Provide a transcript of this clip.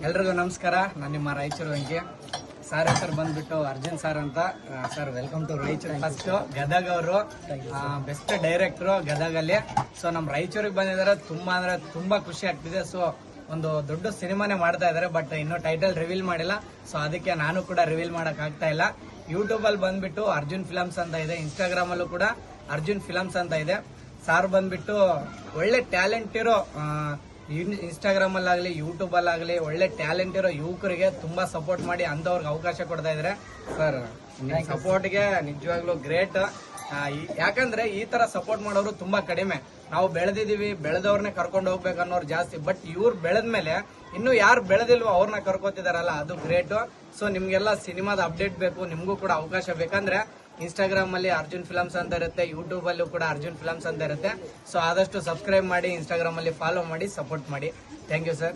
ಎಲ್ರಿಗೂ ನಮಸ್ಕಾರ. ನಾನು ನಿಮ್ಮ ರಾಯಚೂರು ವೆಂಕಿ. ಸರ್ ಹೆಸರು ಬಂದ್ಬಿಟ್ಟು ಅರ್ಜುನ್ ಸರ್ ಅಂತ. Sir welcome to Raichur. First Gadag ಅವರು ಬೆಸ್ಟ್ ಡೈರೆಕ್ಟ್ರು ಗದಗಲ್ಲಿ. ಸೊ ನಮ್ಮ ರಾಯಚೂರಿಗೆ ಬಂದಿದ್ದಾರೆ. ತುಂಬಾ ಖುಷಿ ಆಗ್ತಿದೆ. ಸೊ ಒಂದು ದೊಡ್ಡ ಸಿನಿಮಾನೇ ಮಾಡ್ತಾ ಇದ್ದಾರೆ, ಬಟ್ ಇನ್ನೂ ಟೈಟಲ್ ರಿವೀಲ್ ಮಾಡಿಲ್ಲ. ಸೊ ಅದಕ್ಕೆ ನಾನು ಕೂಡ ರಿವೀಲ್ ಮಾಡಕ್ ಆಗ್ತಾ ಇಲ್ಲ. ಯೂಟ್ಯೂಬ್ ಅಲ್ಲಿ ಬಂದ್ಬಿಟ್ಟು ಅರ್ಜುನ್ ಫಿಲಮ್ಸ್ ಅಂತ ಇದೆ, ಇನ್ಸ್ಟಾಗ್ರಾಮ್ ಅಲ್ಲೂ ಕೂಡ ಅರ್ಜುನ್ ಫಿಲಮ್ಸ್ ಅಂತ ಇದೆ. ಸಾರ್ ಬಂದ್ಬಿಟ್ಟು ಒಳ್ಳೆ ಟ್ಯಾಲೆಂಟ್ ಇರೋ ಇನ್ಸ್ಟಾಗ್ರಾಮ್ ಅಲ್ಲಾಗ್ಲಿ ಯೂಟ್ಯೂಬ್ ಅಲ್ಲಾಗ್ಲಿ ಒಳ್ಳೆ ಟ್ಯಾಲೆಂಟ್ ಇರೋ ಯುವಕರಿಗೆ ತುಂಬಾ ಸಪೋರ್ಟ್ ಮಾಡಿ ಅಂತವ್ರಿಗೆ ಅವಕಾಶ ಕೊಡ್ತಾ ಇದಾರೆ. ಸರ್ ಸಪೋರ್ಟ್ಗೆ ನಿಜವಾಗ್ಲೂ ಗ್ರೇಟ್. ಯಾಕಂದ್ರೆ ಈ ತರ ಸಪೋರ್ಟ್ ಮಾಡೋರು ತುಂಬಾ ಕಡಿಮೆ. ನಾವು ಬೆಳೆದಿದೀವಿ, ಬೆಳೆದವ್ರನ್ನೇ ಕರ್ಕೊಂಡು ಹೋಗ್ಬೇಕು ಅನ್ನೋರು ಜಾಸ್ತಿ. ಬಟ್ ಇವ್ರು ಬೆಳೆದ್ಮೇಲೆ ಇನ್ನು ಯಾರು ಬೆಳೆದಿಲ್ವೋ ಅವ್ರನ್ನ ಕರ್ಕೋತಿದಾರಲ್ಲ, ಅದು ಗ್ರೇಟ್. ಸೊ ನಿಮ್ಗೆಲ್ಲ ಸಿನಿಮಾದ ಅಪ್ಡೇಟ್ ಬೇಕು, ನಿಮ್ಗೂ ಕೂಡ ಅವಕಾಶ ಬೇಕಂದ್ರೆ ಇನ್ಸ್ಟಾಗ್ರಾಮ್ ಅಲ್ಲಿ ಅರ್ಜುನ್ ಫಿಲಮ್ಸ್ ಅಂತ ಇರುತ್ತೆ, ಯೂಟ್ಯೂಬ್ ಅಲ್ಲೂ ಕೂಡ ಅರ್ಜುನ್ ಫಿಲಮ್ಸ್ ಅಂತ ಇರುತ್ತೆ. ಸೊ ಆದಷ್ಟು ಸಬ್ಸ್ಕ್ರೈಬ್ ಮಾಡಿ, ಇನ್ಸ್ಟಾಗ್ರಾಮ್ ಅಲ್ಲಿ ಫಾಲೋ ಮಾಡಿ, ಸಪೋರ್ಟ್ ಮಾಡಿ. Thank you sir.